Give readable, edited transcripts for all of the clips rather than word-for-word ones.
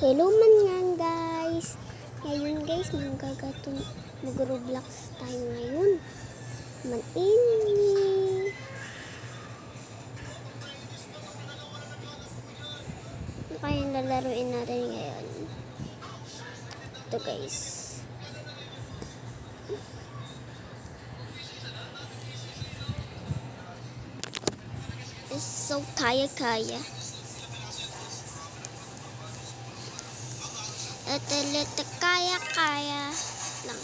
Hello man nga guys. Ngayon guys, mag-roblox tayo ngayon. Man-ini. Ano kayang lalaruin natin ngayon? Ito guys. So kaya-kaya. Ito kaya-kaya lang.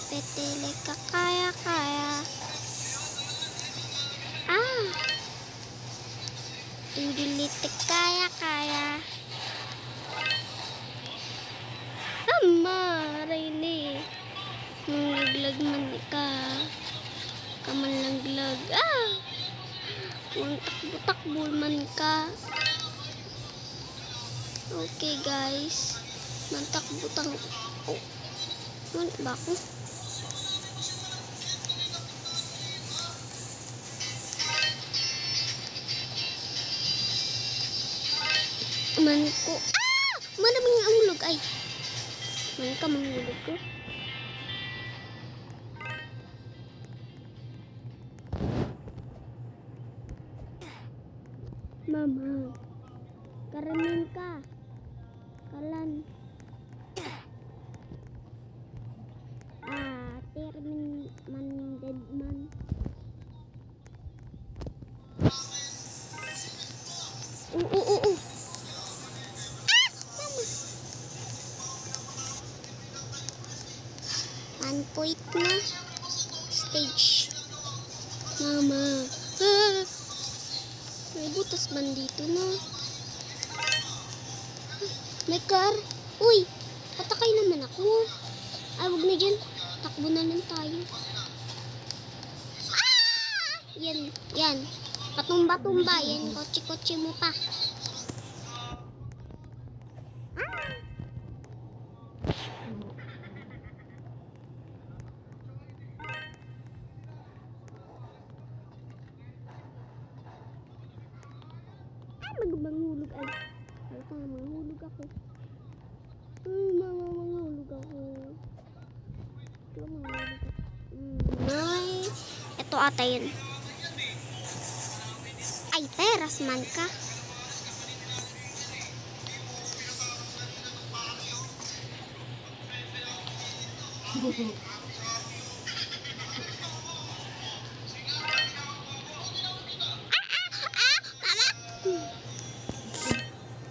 Petele ka kaya-kaya. Indilite kaya-kaya. Rayli. Naglag man ka. Kamalaglag. Takbo man ka. Okay guys. Mantakbutang. Ano ba ako? Man ko. Maraming ahulog ay. Man ka mahulog ko. Mama. Karamin ka. Kalan. Termin man dead man. Mama. One point na. Stage. Mama. May butas bandito na. May car. Uy, patakay naman ako. Wag na dyan. Takbo na lang tayo. Yan. Patumba-tumba. Yan, kotse-kotse mo pa. Manghulog ay. Manghulog ako. Manghulog ako. Ito ata yun. Ay, teras man ka.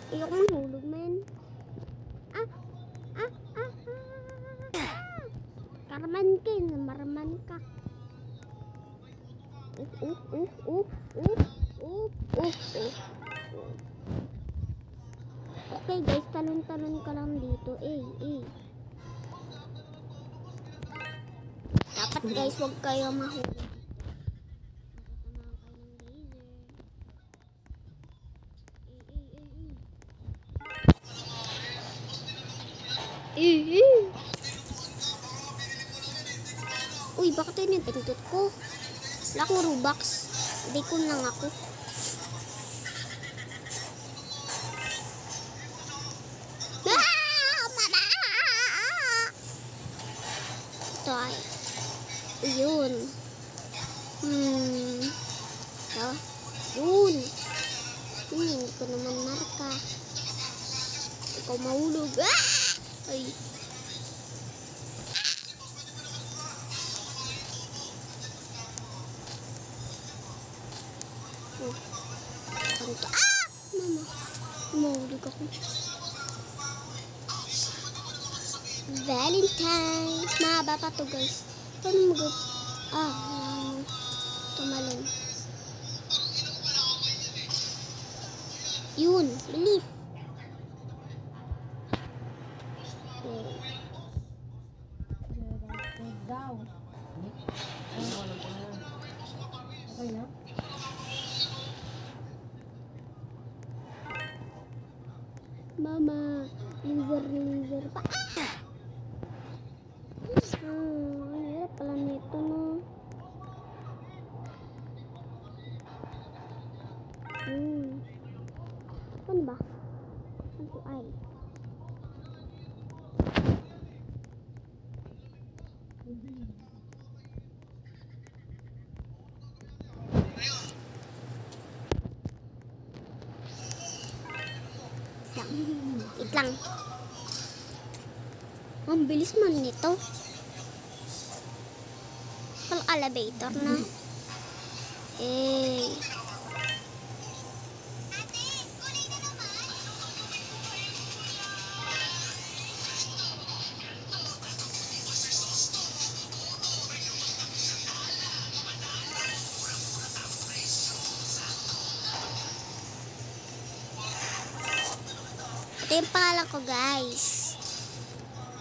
Ayoko manghulog, man. Karaman ka, namaraman ka. Okay guys, talon-talon ka lang dito. Dapat guys, huwag kayo mahulog. Uy, bakit yun yung pintot ko? Wala akong Robux. Hindi ko lang ako. Mama! Ito ay. Yun. Yun. Hindi ko naman marka. Ikaw mahulog. Ay. Mama. Mahulog ako. Valentine's. Mahaba pa to guys. Paano mag... tumalon. Yun. Relief. Mama, laser pa. Hirap pala nito, no. Ano ba? Ano ay? Wait lang. Ang bilis man nito. Pal elevator na. Eh. Ito yung pangalan ko, guys.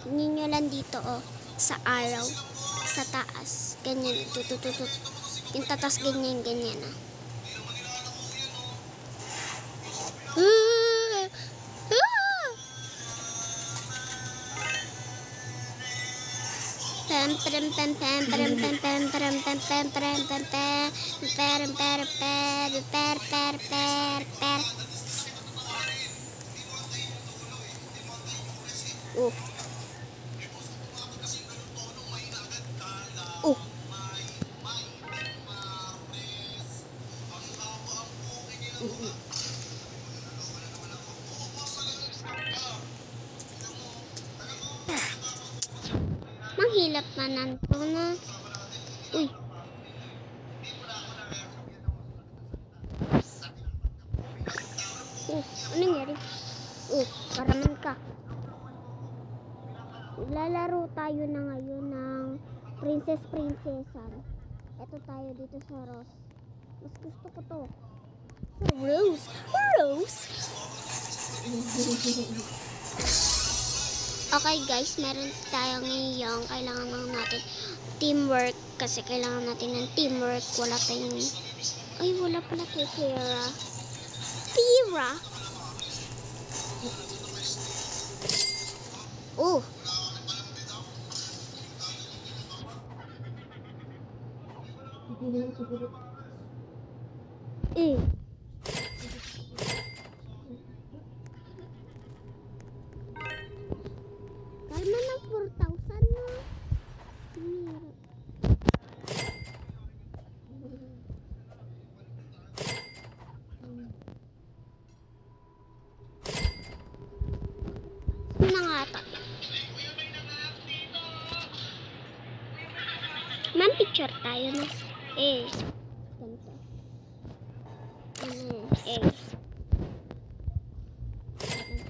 Tingnan nyo lang dito, oh. Sa araw. Sa taas. Ganyan. Tutututut. Yung tatas ganyan, ganyan, ah. Pam pam pam pam pam pam pam pam pam pam pam pam pam pam. Oh. Oh. Manghilap manan ko na. Uy. Oh, ano nangyari? Oh, paraman ka. Lalaro tayo na ngayon ng princess-princessan. Ito tayo dito sa Rose. Mas gusto ko to. Rose! Rose! Okay guys, meron tayong ngayong kailangan lang natin teamwork. Kasi kailangan natin ng teamwork. Wala tayong... Ay, wala pala tayo pera. Pera! Oh! Eh. Kalma ng 4,000 na. Sino nga ito? Man, picture tayo na. Eh. Ganito. Eh.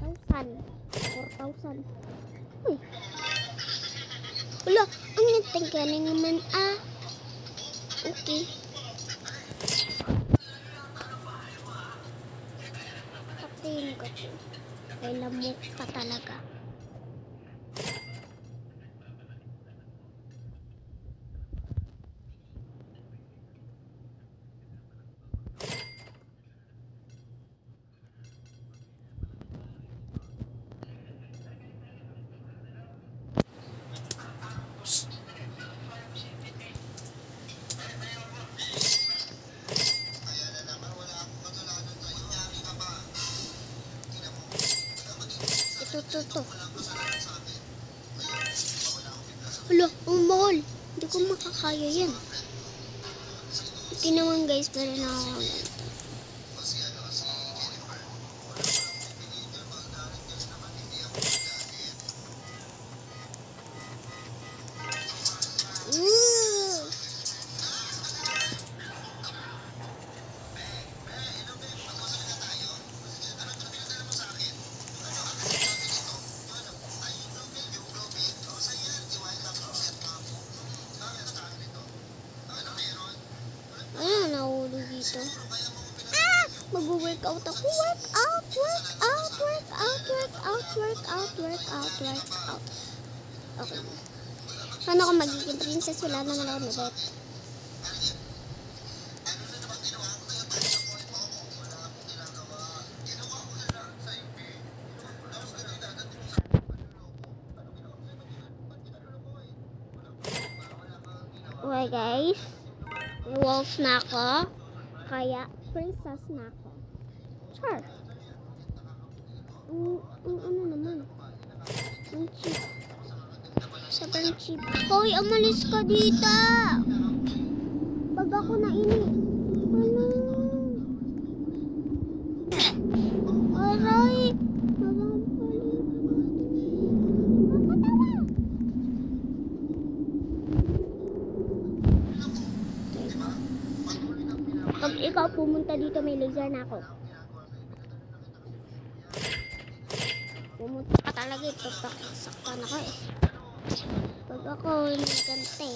1,000. 4,000. Uy. Wala, ang nagtanggaling naman ah. Okay. Patayin ko ito. Ay, lamok pa talaga. Ito. Hala, ang mahal. Hindi ko makakaya yan. Ito naman guys, pero nakakaganda. Dito. Ah! Mag-workout ako. Workout. Okay. Paano ako magiging princess? Wala naman ako na bet. Okay guys. May wolf na ako. Kaya, princess na ako. Sure. Sobrang cheap. Hoy, umalis ka dito! Pag ako na ini. Ano? Aray! Pag ikaw pumunta dito, may laser na ako. Pumunta ka talaga eh. Papasaktan ako eh. Pag ako nagante.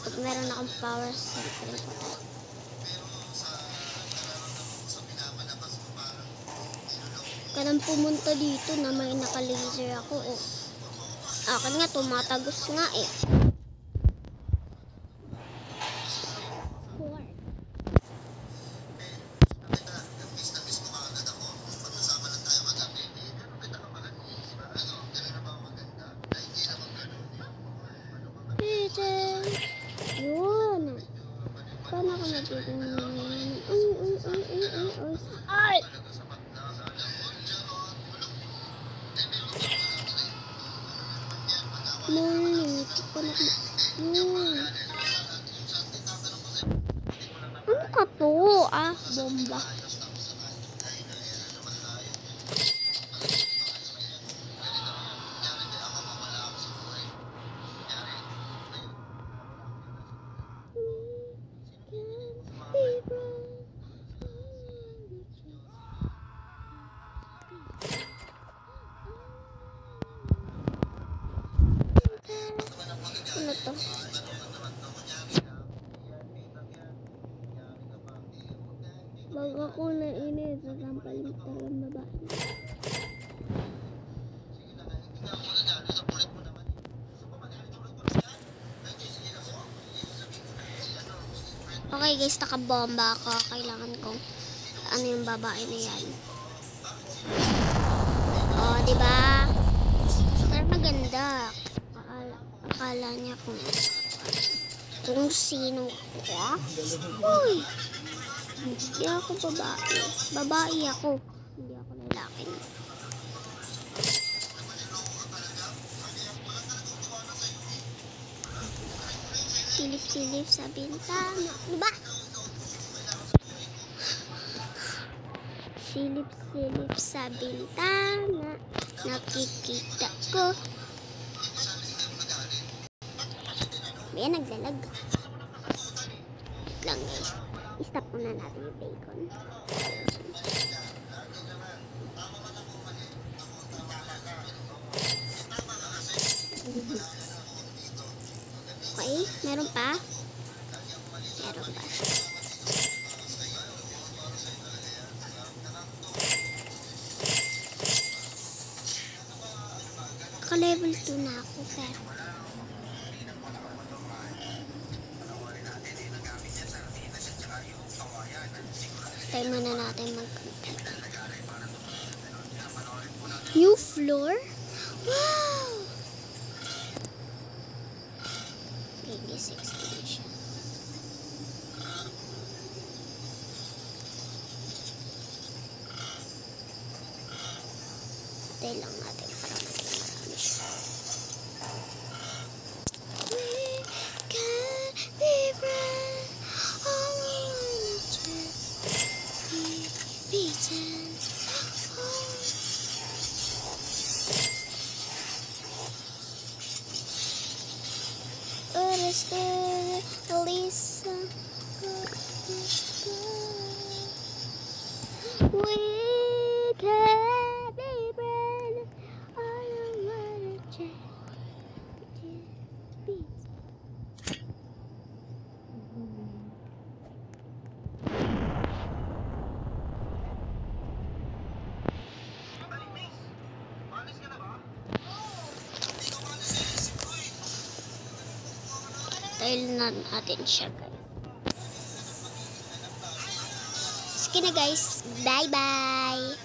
Pag meron akong power, siyempre ko tayo. Kanang pumunta dito na may naka-laser ako oh. Akin nga, tumatagos nga eh. Yun. Paano ako magiging ay! Muli. Paano ako yun. Ano ka to? Ah, bomba. Ano to? Wag ako na init, sasampalin talagang babae. Okay guys, nakabomba ako. Kailangan kong ano yung babae na yan. Oh, diba? Pero maganda. Akala niya kung sino ako. Uy! Hindi ako babae. Babae ako. Hindi ako lalaki. Silip-silip sa bintana. Diba? Silip-silip sa bintana. Nakikita ko. May naglalag. Lang guys. I-stop muna natin yung bacon. Okay, meron pa? Meron pa. Naka-level 2 na ako pero tayo muna natin mag-compete. New floor? Wow! 86 na siya. Patay lang natin para maging marami siya. We can be friends. All we wanna just beaten. Understood, Lisa. We can be friends. All I wanna just beat. Tail na natin siya guys. Sige na guys. Bye bye.